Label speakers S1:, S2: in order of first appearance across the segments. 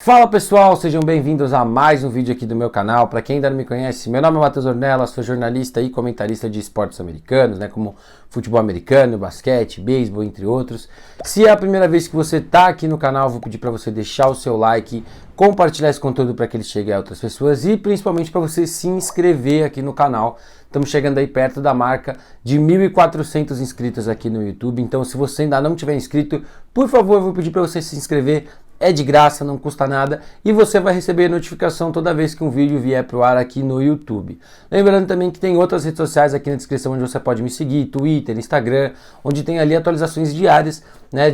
S1: Fala pessoal, sejam bem-vindos a mais um vídeo aqui do meu canal. Para quem ainda não me conhece, meu nome é Matheus Ornella, sou jornalista e comentarista de esportes americanos, como futebol americano, basquete, beisebol, entre outros. Se é a primeira vez que você está aqui no canal, vou pedir para você deixar o seu like, compartilhar esse conteúdo para que ele chegue a outras pessoas e principalmente para você se inscrever aqui no canal. Estamos chegando aí perto da marca de 1.400 inscritos aqui no YouTube, então se você ainda não tiver inscrito, por favor, eu vou pedir para você se inscrever. É de graça, não custa nada e você vai receber notificação toda vez que um vídeo vier para o ar aqui no YouTube. Lembrando também que tem outras redes sociais aqui na descrição onde você pode me seguir, Twitter, Instagram, onde tem ali atualizações diárias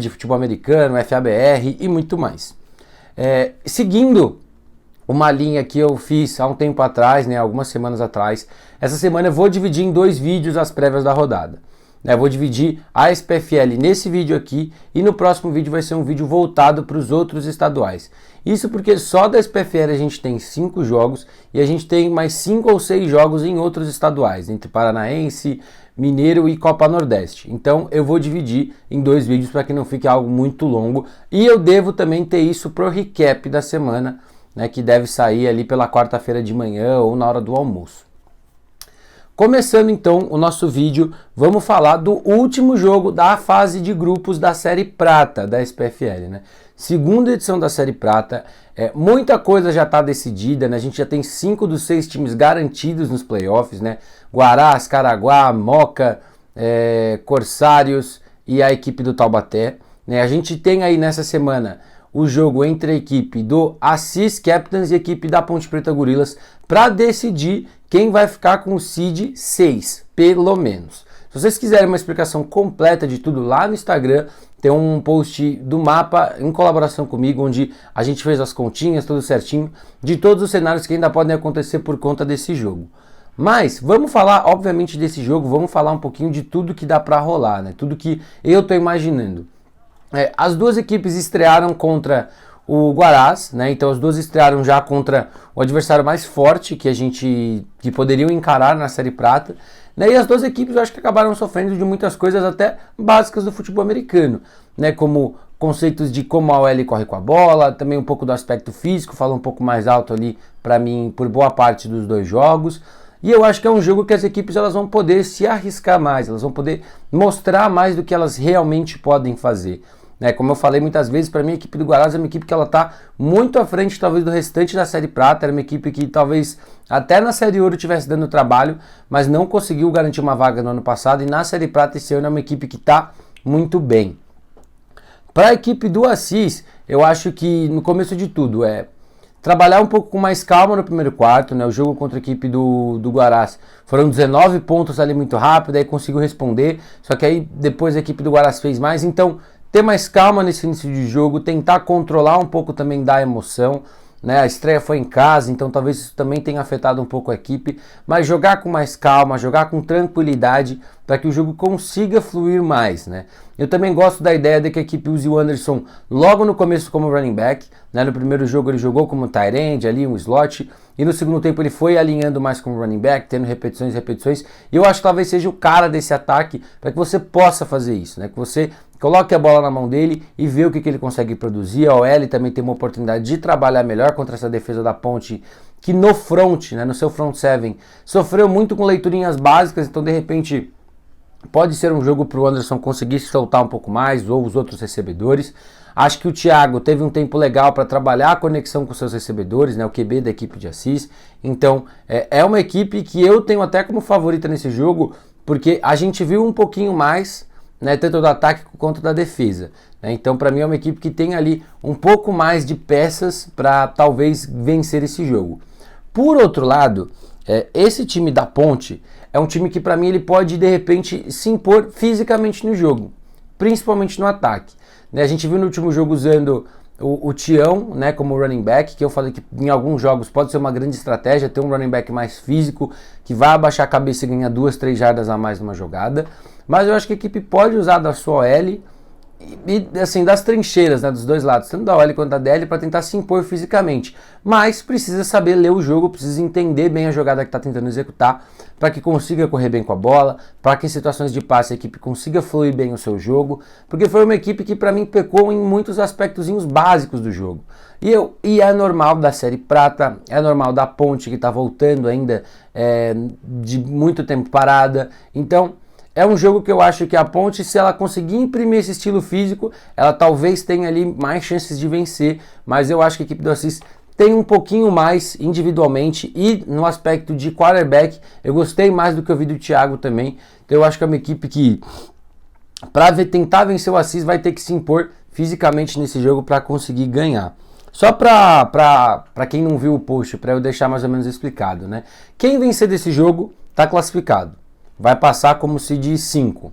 S1: de futebol americano, FABR e muito mais. Seguindo uma linha que eu fiz há um tempo atrás, algumas semanas atrás, essa semana eu vou dividir em dois vídeos as prévias da rodada. Eu vou dividir a SPFL nesse vídeo aqui e no próximo vídeo vai ser um vídeo voltado para os outros estaduais. Isso porque só da SPFL a gente tem 5 jogos e a gente tem mais 5 ou 6 jogos em outros estaduais, entre Paranaense, Mineiro e Copa Nordeste. Então eu vou dividir em dois vídeos para que não fique algo muito longo e eu devo também ter isso pro recap da semana, que deve sair ali pela quarta-feira de manhã ou na hora do almoço. Começando então o nosso vídeo, vamos falar do último jogo da fase de grupos da Série Prata da SPFL. Segunda edição da Série Prata, muita coisa já está decidida, a gente já tem 5 dos 6 times garantidos nos playoffs, Guarás, Caraguá, Moca, Corsários e a equipe do Taubaté. A gente tem aí nessa semana o jogo entre a equipe do Assis Captains e a equipe da Ponte Preta Gorilas para decidir quem vai ficar com o seed 6, pelo menos. Se vocês quiserem uma explicação completa de tudo lá no Instagram, tem um post do mapa em colaboração comigo, onde a gente fez as continhas, tudo certinho, de todos os cenários que ainda podem acontecer por conta desse jogo. Mas vamos falar, obviamente, desse jogo, vamos falar um pouquinho de tudo que dá para rolar, tudo que eu estou imaginando. As duas equipes estrearam contra o Guarás, então as duas estrearam já contra o adversário mais forte que poderiam encarar na Série Prata, e as duas equipes eu acho que acabaram sofrendo de muitas coisas até básicas do futebol americano, como conceitos de como a OL corre com a bola, também um pouco do aspecto físico, fala um pouco mais alto ali para mim por boa parte dos dois jogos. E eu acho que é um jogo que as equipes elas vão poder se arriscar mais, elas vão poder mostrar mais do que elas realmente podem fazer. Como eu falei muitas vezes, para mim a equipe do Guarás é uma equipe que ela está muito à frente talvez do restante da Série Prata, era uma equipe que talvez até na Série Ouro estivesse dando trabalho, mas não conseguiu garantir uma vaga no ano passado, e na Série Prata esse ano é uma equipe que está muito bem. Para a equipe do Assis, eu acho que no começo de tudo trabalhar um pouco com mais calma no primeiro quarto, o jogo contra a equipe do Guarás foram 19 pontos ali muito rápido, aí conseguiu responder, só que aí depois a equipe do Guarás fez mais, então ter mais calma nesse início de jogo, tentar controlar um pouco também da emoção, a estreia foi em casa, então talvez isso também tenha afetado um pouco a equipe, mas jogar com mais calma, jogar com tranquilidade para que o jogo consiga fluir mais, Eu também gosto da ideia de que a equipe use o Anderson logo no começo como running back, No primeiro jogo ele jogou como tight end, ali um slot, e no segundo tempo ele foi alinhando mais como running back, tendo repetições, e eu acho que talvez seja o cara desse ataque para que você possa fazer isso, Que você coloque a bola na mão dele e vê o que ele consegue produzir. A OL também tem uma oportunidade de trabalhar melhor contra essa defesa da Ponte, que no front, no seu front seven, sofreu muito com leiturinhas básicas, então de repente pode ser um jogo para o Anderson conseguir se soltar um pouco mais, ou os outros recebedores. Acho que o Thiago teve um tempo legal para trabalhar a conexão com seus recebedores, o QB da equipe de Assis. Então é uma equipe que eu tenho até como favorita nesse jogo, porque a gente viu um pouquinho mais, tanto do ataque quanto da defesa. Então para mim é uma equipe que tem ali um pouco mais de peças para talvez vencer esse jogo. Por outro lado, esse time da Ponte é um time que para mim ele pode de repente se impor fisicamente no jogo, principalmente no ataque. A gente viu no último jogo usando o Tião como running back, que eu falei que em alguns jogos pode ser uma grande estratégia, ter um running back mais físico, que vai abaixar a cabeça e ganhar 2-3 jardas a mais numa jogada, mas eu acho que a equipe pode usar da sua OL e assim, das trincheiras, né, dos dois lados, tanto da OL quanto da DL, para tentar se impor fisicamente. Mas precisa saber ler o jogo, precisa entender bem a jogada que está tentando executar, para que consiga correr bem com a bola, para que em situações de passe a equipe consiga fluir bem o seu jogo, porque foi uma equipe que para mim pecou em muitos aspectozinhos básicos do jogo. E é normal da Série Prata, é normal da Ponte, que está voltando ainda de muito tempo parada. Então é um jogo que eu acho que a Ponte, se ela conseguir imprimir esse estilo físico, ela talvez tenha ali mais chances de vencer, mas eu acho que a equipe do Assis tem um pouquinho mais individualmente, e no aspecto de quarterback eu gostei mais do que eu vi do Thiago também. Então eu acho que é uma equipe que, para tentar vencer o Assis, vai ter que se impor fisicamente nesse jogo para conseguir ganhar. Só para quem não viu o post, para eu deixar mais ou menos explicado, né? Quem vencer desse jogo está classificado, vai passar como seed 5.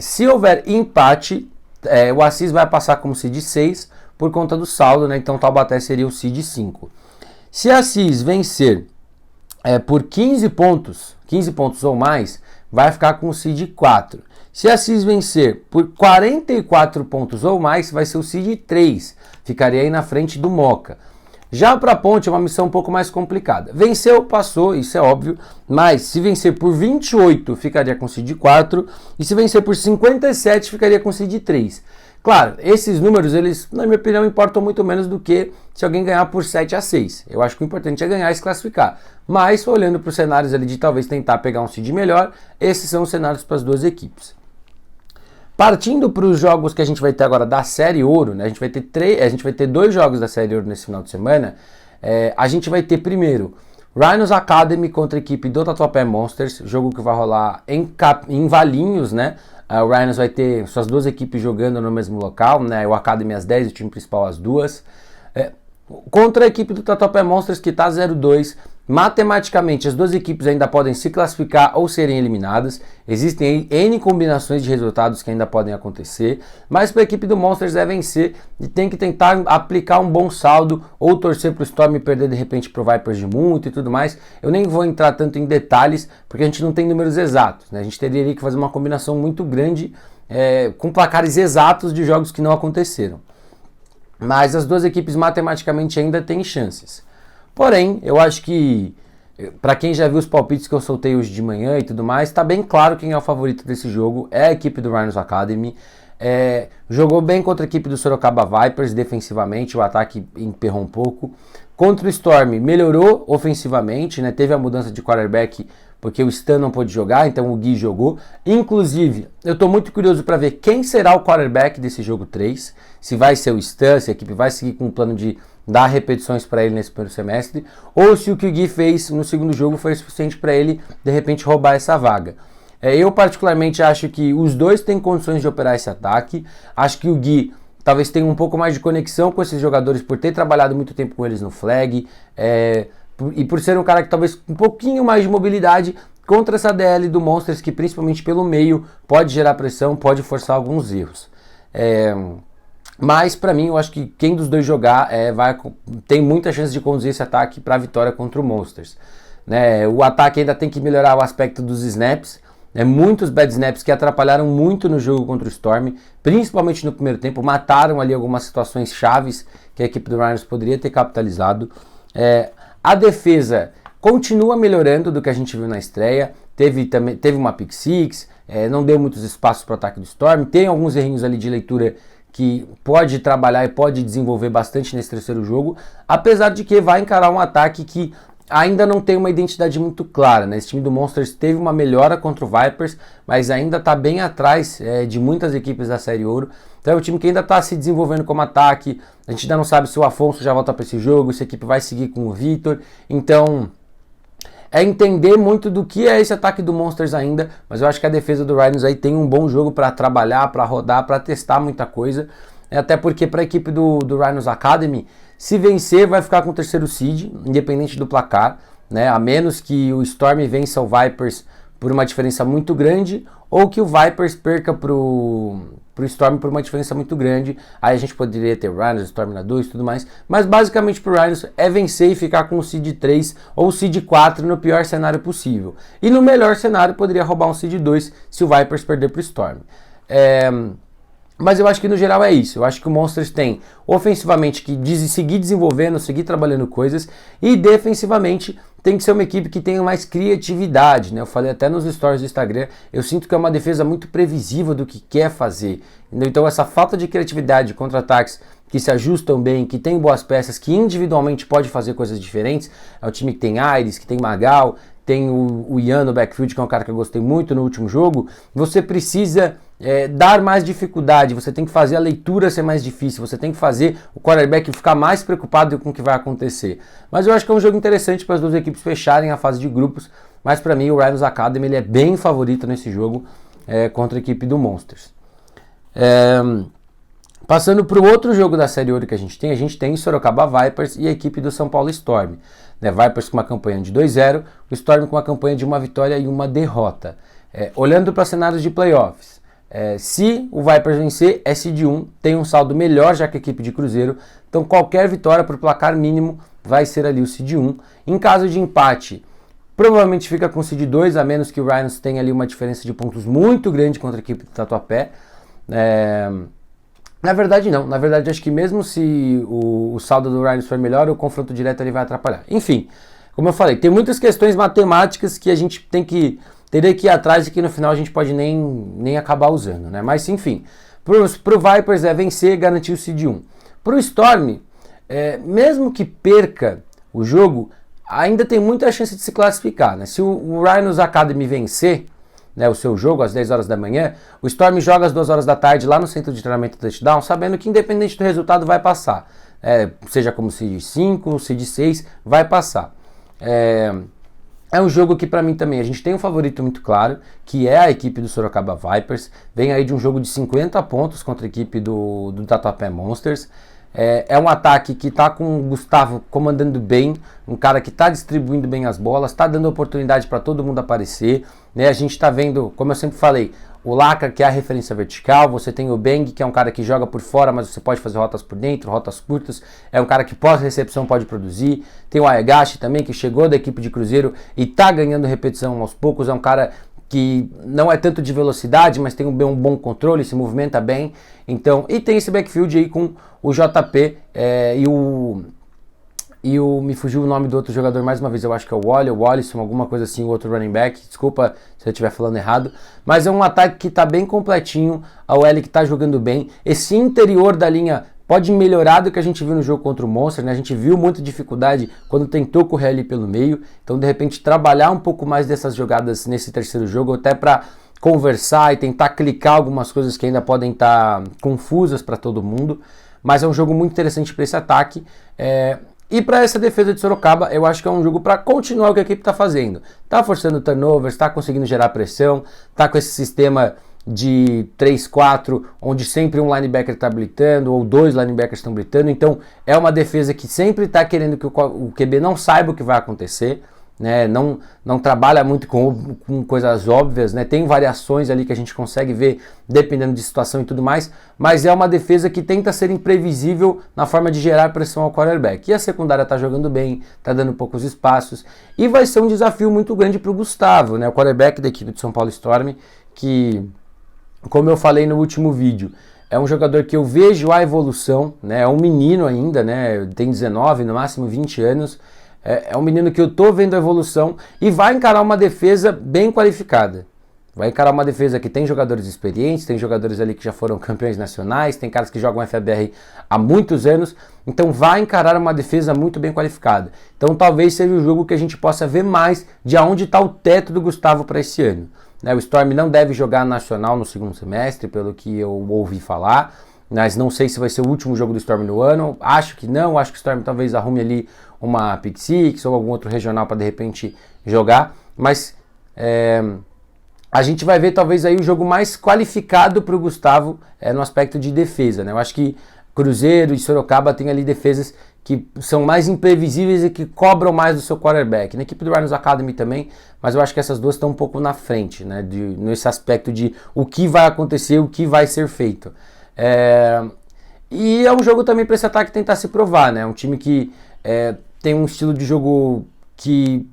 S1: Se houver empate, o Assis vai passar como seed 6 por conta do saldo, né? Então Taubaté seria o seed 5. Se a Assis vencer por 15 pontos ou mais, vai ficar com o seed 4. Se a Assis vencer por 44 pontos ou mais, vai ser o seed 3. Ficaria aí na frente do Moca. Já para a Ponte é uma missão um pouco mais complicada. Venceu, passou, isso é óbvio, mas se vencer por 28, ficaria com seed 4, e se vencer por 57, ficaria com seed 3. Claro, esses números, eles, na minha opinião, importam muito menos do que se alguém ganhar por 7-6. Eu acho que o importante é ganhar e se classificar. Mas, olhando para os cenários ali de talvez tentar pegar um seed melhor, esses são os cenários para as duas equipes. Partindo para os jogos que a gente vai ter agora da Série Ouro, né? A gente vai ter 2 jogos da Série Ouro nesse final de semana. A gente vai ter primeiro Rhinos Academy contra a equipe do Tatuapé Monsters, jogo que vai rolar em Valinhos, né? O Rhinos vai ter suas 2 equipes jogando no mesmo local, né? O Academy às 10 e o time principal às 2. Contra a equipe do Tatuapé Monsters, que está 0-2. Matematicamente, as 2 equipes ainda podem se classificar ou serem eliminadas. Existem N combinações de resultados que ainda podem acontecer, mas para a equipe do Monsters é vencer e tem que tentar aplicar um bom saldo ou torcer para o Storm e perder de repente para o Vipers de muito e tudo mais. Eu nem vou entrar tanto em detalhes, porque a gente não tem números exatos, né? A gente teria que fazer uma combinação muito grande com placares exatos de jogos que não aconteceram. Mas as 2 equipes matematicamente ainda têm chances. Porém, eu acho que, para quem já viu os palpites que eu soltei hoje de manhã e tudo mais, está bem claro quem é o favorito desse jogo. É a equipe do Rhinos Academy. Jogou bem contra a equipe do Sorocaba Vipers defensivamente, o ataque emperrou um pouco. Contra o Storm, melhorou ofensivamente, né? Teve a mudança de quarterback porque o Stan não pôde jogar, então o Gui jogou. Inclusive, eu estou muito curioso para ver quem será o quarterback desse jogo 3. Se vai ser o Stan, se a equipe vai seguir com o plano de dar repetições para ele nesse primeiro semestre, ou se o que o Gui fez no segundo jogo foi suficiente para ele, de repente, roubar essa vaga. Eu particularmente acho que os dois têm condições de operar esse ataque. Acho que o Gui talvez tenha um pouco mais de conexão com esses jogadores por ter trabalhado muito tempo com eles no flag, e por ser um cara que talvez um pouquinho mais de mobilidade contra essa DL do Monsters, que principalmente pelo meio pode gerar pressão, pode forçar alguns erros. Mas para mim eu acho que quem dos dois jogar tem muita chance de conduzir esse ataque para a vitória contra o Monsters, né? O ataque ainda tem que melhorar o aspecto dos snaps, muitos bad snaps que atrapalharam muito no jogo contra o Storm, principalmente no primeiro tempo, mataram ali algumas situações chaves que a equipe do Rhinos poderia ter capitalizado. A defesa continua melhorando do que a gente viu na estreia, teve uma pick six, não deu muitos espaços para o ataque do Storm, tem alguns errinhos ali de leitura que pode trabalhar e pode desenvolver bastante nesse terceiro jogo, apesar de que vai encarar um ataque que ainda não tem uma identidade muito clara, né? Esse time do Monsters teve uma melhora contra o Vipers, mas ainda está bem atrás de muitas equipes da Série Ouro. Então é um time que ainda está se desenvolvendo como ataque. A gente ainda não sabe se o Afonso já volta para esse jogo, se a equipe vai seguir com o Vitor. Então entender muito do que é esse ataque do Monsters ainda, mas eu acho que a defesa do Rhinos aí tem um bom jogo para trabalhar, para rodar, para testar muita coisa. Até porque para a equipe do Rhinos Academy, se vencer vai ficar com o terceiro seed, independente do placar, né? A menos que o Storm vença o Vipers por uma diferença muito grande, ou que o Vipers perca pro Storm por uma diferença muito grande. Aí a gente poderia ter Rhinos, Storm na 2 e tudo mais, mas basicamente pro Rhinos é vencer e ficar com o seed 3 ou o seed 4 no pior cenário possível. E no melhor cenário poderia roubar um seed 2 se o Vipers perder pro Storm. Mas eu acho que no geral é isso. Eu acho que o Monsters tem ofensivamente que seguir desenvolvendo, seguir trabalhando coisas, e defensivamente tem que ser uma equipe que tenha mais criatividade, né? Eu falei até nos stories do Instagram, eu sinto que é uma defesa muito previsível do que quer fazer. Então essa falta de criatividade, contra-ataques que se ajustam bem, que tem boas peças, que individualmente pode fazer coisas diferentes, é um time que tem Aires, que tem Magal, tem o Ian no backfield, que é um cara que eu gostei muito no último jogo. Você precisa dar mais dificuldade, você tem que fazer a leitura ser mais difícil, você tem que fazer o quarterback ficar mais preocupado com o que vai acontecer. Mas eu acho que é um jogo interessante para as duas equipes fecharem a fase de grupos, mas para mim o Rhinos Academy ele é bem favorito nesse jogo contra a equipe do Monsters. Passando para o outro jogo da Série Ouro que a gente tem Sorocaba Vipers e a equipe do São Paulo Storm. Vipers com uma campanha de 2-0, o Storm com uma campanha de uma vitória e uma derrota. Olhando para cenários de playoffs, se o Vipers vencer, é seed 1, tem um saldo melhor já que a equipe de Cruzeiro, então qualquer vitória por placar mínimo vai ser ali o seed 1. Em caso de empate, provavelmente fica com o seed 2, a menos que o Rhinos tenha ali uma diferença de pontos muito grande contra a equipe do Tatuapé. Na verdade não, na verdade acho que mesmo se o saldo do Rhinos for melhor, o confronto direto ele vai atrapalhar. Enfim, como eu falei, tem muitas questões matemáticas que a gente teria que ir atrás e que no final a gente pode nem acabar usando, né? Mas enfim, pro Vipers vencer, garantir o seed 1. Pro Storm, mesmo que perca o jogo, ainda tem muita chance de se classificar, né? Se o Rhinos Academy vencer, o seu jogo às 10 horas da manhã, o Storm joga às 2 horas da tarde lá no centro de treinamento do touchdown, sabendo que independente do resultado vai passar. Seja como seed 5, seed 6, vai passar. É um jogo que para mim também, a gente tem um favorito muito claro, que é a equipe do Sorocaba Vipers, vem aí de um jogo de 50 pontos contra a equipe do Tatuapé Monsters. É um ataque que está com o Gustavo comandando bem, um cara que está distribuindo bem as bolas, está dando oportunidade para todo mundo aparecer, né? A gente está vendo, como eu sempre falei, o Lacra, que é a referência vertical, você tem o Bang, que é um cara que joga por fora, mas você pode fazer rotas por dentro, rotas curtas, é um cara que pós-recepção pode produzir, tem o Aegashi também, que chegou da equipe de Cruzeiro e está ganhando repetição aos poucos, é um cara que não é tanto de velocidade, mas tem um bom controle, se movimenta bem. Então, e tem esse backfield aí com o JP me fugiu o nome do outro jogador mais uma vez, eu acho que é o Wallison, alguma coisa assim, o outro running back, desculpa se eu estiver falando errado, mas é um ataque que está bem completinho, a OL que está jogando bem, esse interior da linha pode melhorar do que a gente viu no jogo contra o Monster, né? A gente viu muita dificuldade quando tentou correr ali pelo meio, então de repente trabalhar um pouco mais dessas jogadas nesse terceiro jogo, até para conversar e tentar clicar algumas coisas que ainda podem estar confusas para todo mundo, mas é um jogo muito interessante para esse ataque. E para essa defesa de Sorocaba, eu acho que é um jogo para continuar o que a equipe está fazendo. Está forçando turnovers, está conseguindo gerar pressão, está com esse sistema de 3-4, onde sempre um linebacker está blitando, ou 2 linebackers estão blitando. Então é uma defesa que sempre está querendo que o QB não saiba o que vai acontecer, né? Não trabalha muito com coisas óbvias, né? Tem variações ali que a gente consegue ver dependendo de situação e tudo mais, mas é uma defesa que tenta ser imprevisível na forma de gerar pressão ao quarterback. E a secundária está jogando bem, está dando poucos espaços, e vai ser um desafio muito grande para o Gustavo, né? O quarterback da equipe de São Paulo Storm, que, como eu falei no último vídeo, é um jogador que eu vejo a evolução, né? É um menino ainda, né? Tem 19, no máximo 20 anos. É um menino que eu tô vendo a evolução e vai encarar uma defesa bem qualificada. Vai encarar uma defesa que tem jogadores experientes, tem jogadores ali que já foram campeões nacionais, tem caras que jogam FABR há muitos anos, então vai encarar uma defesa muito bem qualificada. Então talvez seja o jogo que a gente possa ver mais de aonde está o teto do Gustavo para esse ano. O Storm não deve jogar nacional no segundo semestre, pelo que eu ouvi falar, mas não sei se vai ser o último jogo do Storm no ano. Acho que não, acho que o Storm talvez arrume ali uma Pick Six ou algum outro regional para de repente jogar, mas a gente vai ver talvez aí o jogo mais qualificado para o Gustavo no aspecto de defesa, né? Eu acho que Cruzeiro e Sorocaba tem ali defesas que são mais imprevisíveis e que cobram mais do seu quarterback. Na equipe do Rhinos Academy também, mas eu acho que essas duas estão um pouco na frente, né? Nesse aspecto de o que vai acontecer, o que vai ser feito. E é um jogo também para esse ataque tentar se provar, né? Um time que tem um estilo de jogo que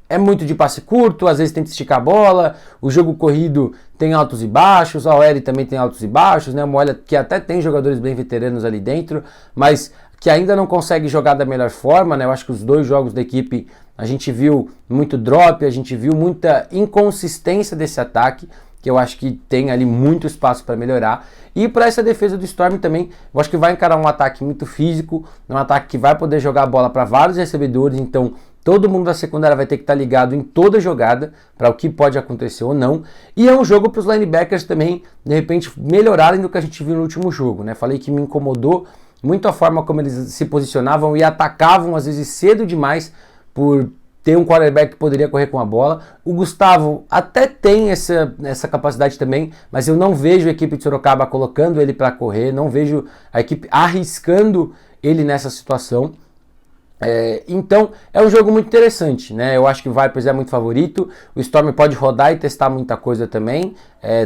S1: é muito de passe curto, às vezes tenta esticar a bola, o jogo corrido tem altos e baixos, a OL também tem altos e baixos, né? Uma OL que até tem jogadores bem veteranos ali dentro, mas que ainda não consegue jogar da melhor forma, né? Eu acho que os dois jogos da equipe a gente viu muito drop, a gente viu muita inconsistência desse ataque, que eu acho que tem ali muito espaço para melhorar. E para essa defesa do Storm também, eu acho que vai encarar um ataque muito físico, um ataque que vai poder jogar a bola para vários recebedores, então todo mundo da secundária vai ter que estar ligado em toda jogada para o que pode acontecer ou não. E é um jogo para os linebackers também, de repente, melhorarem do que a gente viu no último jogo, né? Falei que me incomodou muito a forma como eles se posicionavam e atacavam, às vezes cedo demais, por ter um quarterback que poderia correr com a bola. O Gustavo até tem essa capacidade também, mas eu não vejo a equipe de Sorocaba colocando ele para correr, não vejo a equipe arriscando ele nessa situação. Então é um jogo muito interessante, né? Eu acho que o Vipers é muito favorito, o Storm pode rodar e testar muita coisa também,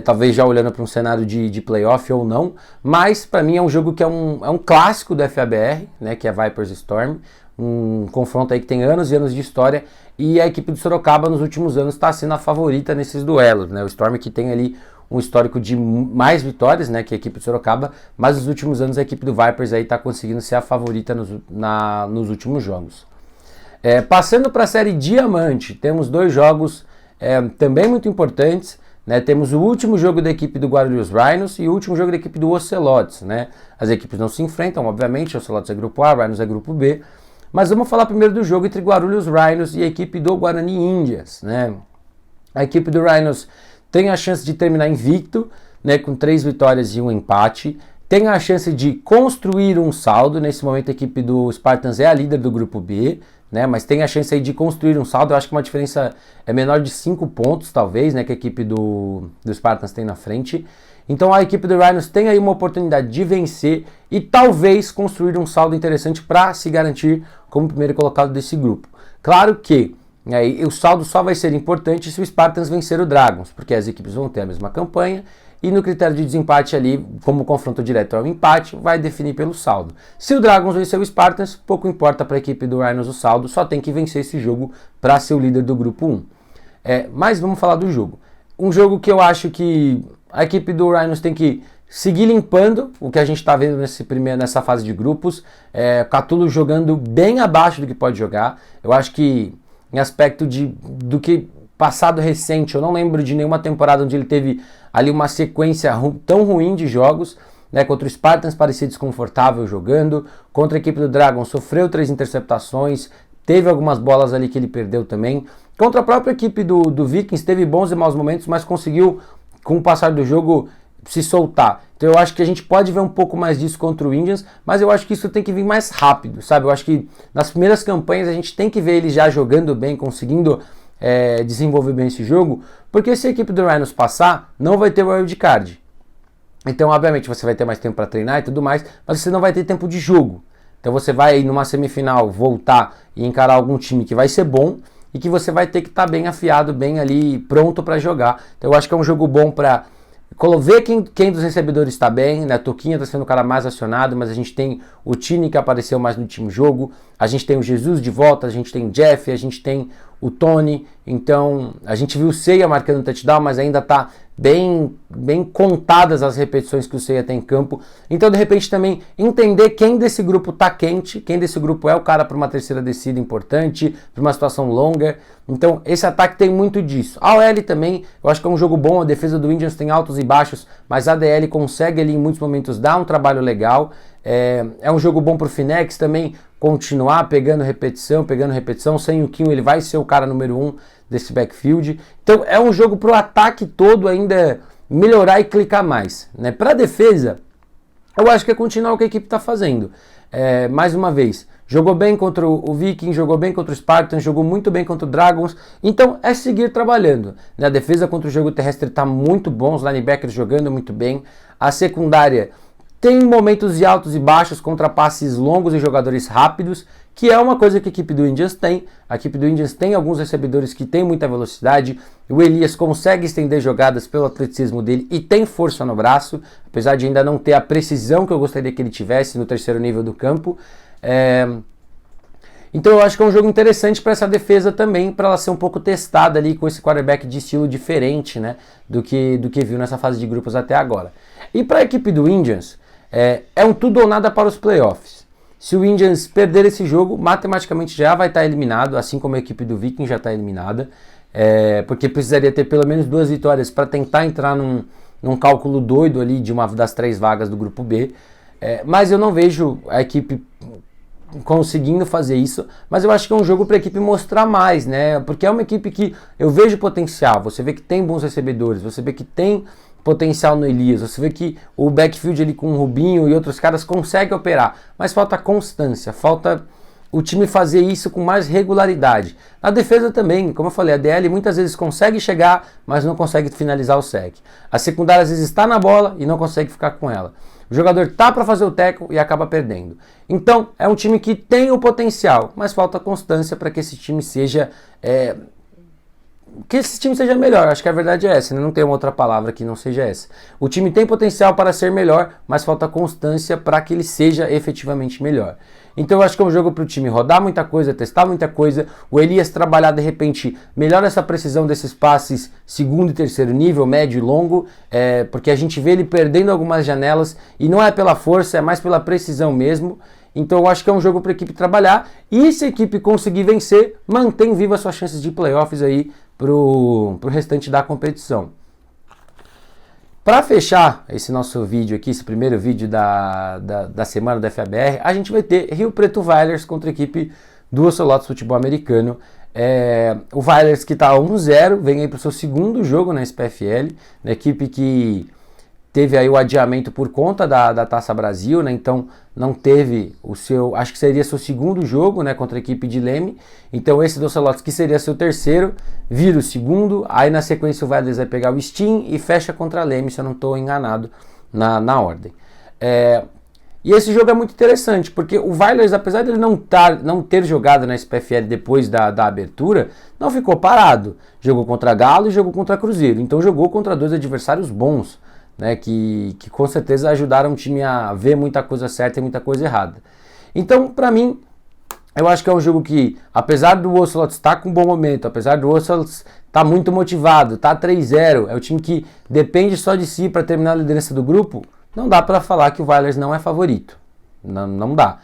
S1: talvez já olhando para um cenário de playoff ou não, mas para mim é um jogo que é um clássico do FABR, né? Que é Vipers Storm, um confronto aí que tem anos e anos de história, e a equipe de Sorocaba nos últimos anos está sendo a favorita nesses duelos, né? O Storm que tem ali um histórico de mais vitórias, né, que a equipe de Sorocaba, mas nos últimos anos a equipe do Vipers aí está conseguindo ser a favorita nos últimos jogos. Passando para a série Diamante, temos dois jogos também muito importantes, né? Temos o último jogo da equipe do Guarulhos Rhinos e o último jogo da equipe do Ocelotes, né? As equipes não se enfrentam, obviamente, o Ocelotes é grupo A, o Rhinos é grupo B, mas vamos falar primeiro do jogo entre Guarulhos Rhinos e a equipe do Guarani Índias, né? A equipe do Rhinos tem a chance de terminar invicto, né, com 3 vitórias e um empate. Tem a chance de construir um saldo. Nesse momento a equipe do Spartans é a líder do grupo B, né, mas tem a chance aí de construir um saldo. Eu acho que uma diferença é menor de 5 pontos, talvez, né, que a equipe do Spartans tem na frente. Então a equipe do Rhinos tem aí uma oportunidade de vencer e talvez construir um saldo interessante para se garantir como primeiro colocado desse grupo. Claro que o saldo só vai ser importante se o Spartans vencer o Dragons, porque as equipes vão ter a mesma campanha e no critério de desempate ali, como o confronto direto é um empate, vai definir pelo saldo. Se o Dragons vencer o Spartans, pouco importa para a equipe do Rhinos o saldo, só tem que vencer esse jogo para ser o líder do grupo 1. Mas vamos falar do jogo. Um jogo que eu acho que a equipe do Rhinos tem que seguir limpando o que a gente está vendo nessa fase de grupos. Catulo jogando bem abaixo do que pode jogar. Eu acho que em aspecto do que passado recente, eu não lembro de nenhuma temporada onde ele teve ali uma sequência tão ruim de jogos, né? Contra o Spartans parecia desconfortável jogando, contra a equipe do Dragon sofreu 3 interceptações, teve algumas bolas ali que ele perdeu também, contra a própria equipe do Vikings teve bons e maus momentos, mas conseguiu com o passar do jogo se soltar. Então eu acho que a gente pode ver um pouco mais disso contra o Indians, mas eu acho que isso tem que vir mais rápido, sabe? Eu acho que nas primeiras campanhas a gente tem que ver ele já jogando bem, conseguindo desenvolver bem esse jogo, porque se a equipe do Rhinos passar, não vai ter o wildcard. Então, obviamente, você vai ter mais tempo para treinar e tudo mais, mas você não vai ter tempo de jogo. Então você vai numa semifinal voltar e encarar algum time que vai ser bom e que você vai ter que estar bem afiado, bem ali, pronto para jogar. Então eu acho que é um jogo bom para ver quem dos recebedores está bem, né? Toquinha está sendo o cara mais acionado, mas a gente tem o Tini que apareceu mais no último jogo, a gente tem o Jesus de volta, a gente tem o Jeff, a gente tem o Tony, então a gente viu o Seiya marcando touchdown, mas ainda está bem contadas as repetições que o Seiya tem em campo, então de repente também entender quem desse grupo está quente, quem desse grupo é o cara para uma terceira descida importante, para uma situação longa, então esse ataque tem muito disso. A OL também, eu acho que é um jogo bom, a defesa do Indians tem altos e baixos, mas a DL consegue ali em muitos momentos dar um trabalho legal, é um jogo bom para o Finex também, continuar pegando repetição, sem o Kim ele vai ser o cara número 1 desse backfield. Então é um jogo para o ataque todo ainda melhorar e clicar mais, né? Para a defesa, eu acho que é continuar o que a equipe está fazendo. Mais uma vez, jogou bem contra o Viking, jogou bem contra o Spartans, jogou muito bem contra o Dragons, então é seguir trabalhando, né? A defesa contra o jogo terrestre está muito bom, os linebackers jogando muito bem, a secundária tem momentos de altos e baixos contra passes longos e jogadores rápidos, que é uma coisa que a equipe do Indians tem. A equipe do Indians tem alguns recebedores que têm muita velocidade. O Elias consegue estender jogadas pelo atleticismo dele e tem força no braço, apesar de ainda não ter a precisão que eu gostaria que ele tivesse no terceiro nível do campo. Então eu acho que é um jogo interessante para essa defesa também, para ela ser um pouco testada ali com esse quarterback de estilo diferente, né, do que viu nessa fase de grupos até agora. E para a equipe do Indians, é um tudo ou nada para os playoffs. Se o Indians perder esse jogo, matematicamente já vai estar eliminado, assim como a equipe do Vikings já está eliminada, porque precisaria ter pelo menos 2 vitórias para tentar entrar num cálculo doido ali de uma das 3 vagas do grupo B. Mas eu não vejo a equipe conseguindo fazer isso, mas eu acho que é um jogo para a equipe mostrar mais, né? Porque é uma equipe que eu vejo potencial, você vê que tem bons recebedores, você vê que tem potencial no Elias, você vê que o backfield ali com o Rubinho e outros caras consegue operar, mas falta constância, falta o time fazer isso com mais regularidade. Na defesa também, como eu falei, a DL muitas vezes consegue chegar, mas não consegue finalizar o sec. A secundária às vezes está na bola e não consegue ficar com ela. O jogador tá para fazer o tackle e acaba perdendo. Então, é um time que tem o potencial, mas falta constância para que esse time seja melhor. Acho que a verdade é essa, né? Não tem uma outra palavra que não seja essa. O time tem potencial para ser melhor, mas falta constância para que ele seja efetivamente melhor. Então eu acho que é um jogo para o time rodar muita coisa, testar muita coisa, o Elias trabalhar de repente melhor essa precisão desses passes segundo e terceiro nível, médio e longo, porque a gente vê ele perdendo algumas janelas e não é pela força, é mais pela precisão mesmo. Então eu acho que é um jogo para a equipe trabalhar e se a equipe conseguir vencer, mantém viva suas chances de playoffs aí pro restante da competição. Para fechar esse nosso vídeo aqui, esse primeiro vídeo da semana da FABR, a gente vai ter Rio Preto Whalers contra a equipe do Ocelotes Futebol Americano. O Whalers que está 1-0, vem aí para o seu segundo jogo na SPFL, na equipe que teve aí o adiamento por conta da Taça Brasil, né? Então não teve o seu, acho que seria seu segundo jogo, né, contra a equipe de Leme. Então esse do Ocelotes, que seria seu terceiro, vira o segundo, aí na sequência o Whalers vai pegar o Steam e fecha contra a Leme, se eu não estou enganado na ordem. E esse jogo é muito interessante, porque o Whalers, apesar de ele não ter jogado na SPFL depois da abertura, não ficou parado. Jogou contra Galo e jogou contra Cruzeiro, então jogou contra 2 adversários bons, né, que com certeza ajudaram o time a ver muita coisa certa e muita coisa errada. Então, para mim, eu acho que é um jogo que, apesar do Ocelotes estar com um bom momento, apesar do Ocelotes estar muito motivado, tá 3-0, é o time que depende só de si para terminar a liderança do grupo, não dá para falar que o Whalers não é favorito. Não dá.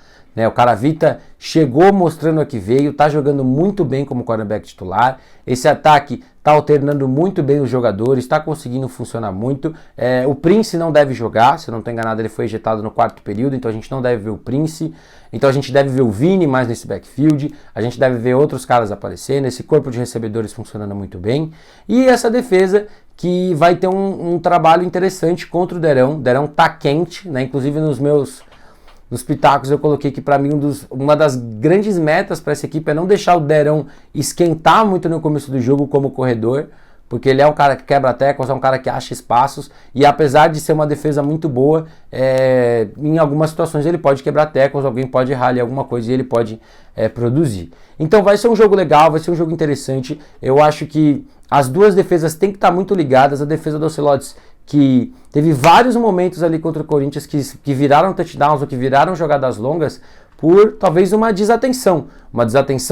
S1: O Caravita chegou mostrando a que veio, tá jogando muito bem como quarterback titular. Esse ataque tá alternando muito bem os jogadores, está conseguindo funcionar muito. O Prince não deve jogar, se eu não estou enganado, ele foi ejetado no 4º período, então a gente não deve ver o Prince. Então a gente deve ver o Vini mais nesse backfield, a gente deve ver outros caras aparecendo, esse corpo de recebedores funcionando muito bem. E essa defesa que vai ter um trabalho interessante contra o Derão. O Derão tá quente, né? Inclusive nos pitacos eu coloquei que para mim uma das grandes metas para essa equipe é não deixar o Derão esquentar muito no começo do jogo como corredor, porque ele é um cara que quebra teclas, é um cara que acha espaços e apesar de ser uma defesa muito boa, em algumas situações ele pode quebrar teclas, alguém pode errar ali alguma coisa e ele pode produzir. Então vai ser um jogo legal, vai ser um jogo interessante. Eu acho que as duas defesas têm que estar muito ligadas. A defesa do Ocelotes, que teve vários momentos ali contra o Corinthians que viraram touchdowns ou que viraram jogadas longas por talvez uma desatenção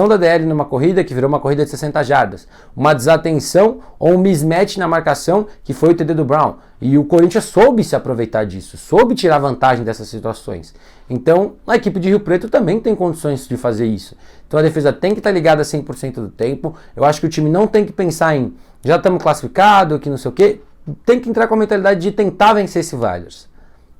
S1: da DL numa corrida que virou uma corrida de 60 jardas, uma desatenção ou um mismatch na marcação que foi o TD do Brown, e o Corinthians soube se aproveitar disso, soube tirar vantagem dessas situações. Então a equipe de Rio Preto também tem condições de fazer isso, então a defesa tem que estar ligada 100% do tempo. Eu acho que o time não tem que pensar em já estamos classificados, que não sei o que, tem que entrar com a mentalidade de tentar vencer esse Whalers.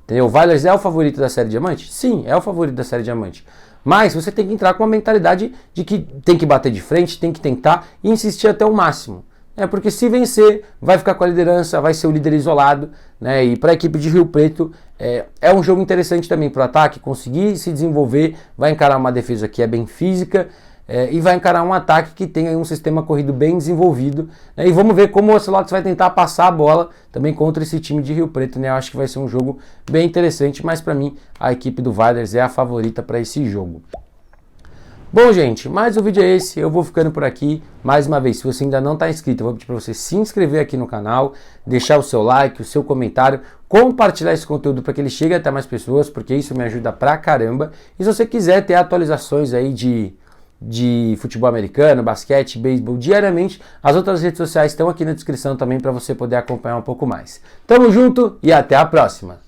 S1: Entendeu? O Whalers é o favorito da Série Diamante? Sim, é o favorito da Série Diamante. Mas você tem que entrar com a mentalidade de que tem que bater de frente, tem que tentar e insistir até o máximo. Porque se vencer, vai ficar com a liderança, vai ser o líder isolado. Né? E para a equipe de Rio Preto, é um jogo interessante também para o ataque, conseguir se desenvolver, vai encarar uma defesa que é bem física, e vai encarar um ataque que tem aí um sistema corrido bem desenvolvido, né? E vamos ver como o Ocelotes vai tentar passar a bola também contra esse time de Rio Preto, né? Eu acho que vai ser um jogo bem interessante, mas para mim a equipe do Whalers é a favorita para esse jogo. Bom, gente, mais um vídeo é esse, eu vou ficando por aqui. Mais uma vez, se você ainda não está inscrito, eu vou pedir para você se inscrever aqui no canal, deixar o seu like, o seu comentário, compartilhar esse conteúdo para que ele chegue até mais pessoas, porque isso me ajuda pra caramba. E se você quiser ter atualizações aí de de futebol americano, basquete, beisebol diariamente. As outras redes sociais estão aqui na descrição também para você poder acompanhar um pouco mais. Tamo junto e até a próxima!